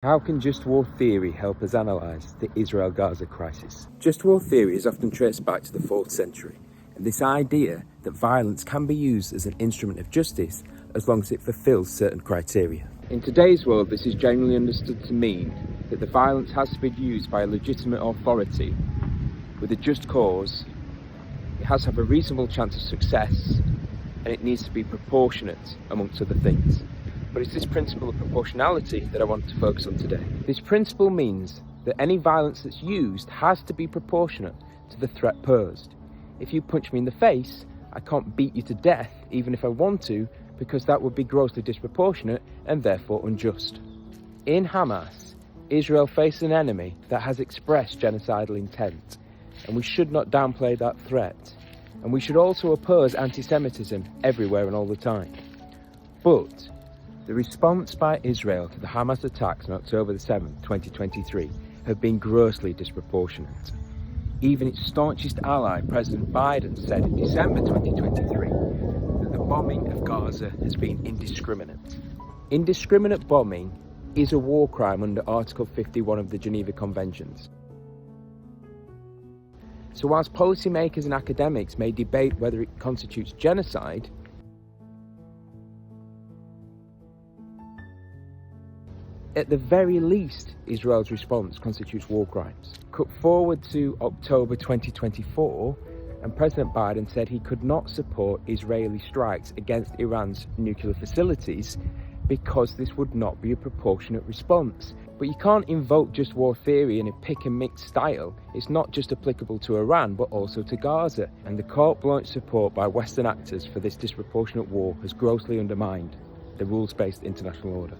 How can just war theory help us analyse the Israel-Gaza crisis? Just war theory is often traced back to the 4th century, and this idea that violence can be used as an instrument of justice as long as it fulfills certain criteria. In today's world, this is generally understood to mean that the violence has to be used by a legitimate authority with a just cause, it has to have a reasonable chance of success, and it needs to be proportionate, amongst other things. But it's this principle of proportionality that I want to focus on today. This principle means that any violence that's used has to be proportionate to the threat posed. If you punch me in the face, I can't beat you to death even if I want to, because that would be grossly disproportionate and therefore unjust. In Hamas, Israel faces an enemy that has expressed genocidal intent, and we should not downplay that threat. And we should also oppose anti-Semitism everywhere and all the time. But the response by Israel to the Hamas attacks on October 7, 2023 have been grossly disproportionate. Even its staunchest ally, President Biden, said in December 2023 that the bombing of Gaza has been indiscriminate. Indiscriminate bombing is a war crime under Article 51 of the Geneva Conventions. So whilst policymakers and academics may debate whether it constitutes genocide, at the very least, Israel's response constitutes war crimes. Cut forward to October 2024, and President Biden said he could not support Israeli strikes against Iran's nuclear facilities because this would not be a proportionate response. But you can't invoke just war theory in a pick and mix style. It's not just applicable to Iran, but also to Gaza. And the carte-blanche support by Western actors for this disproportionate war has grossly undermined the rules-based international order.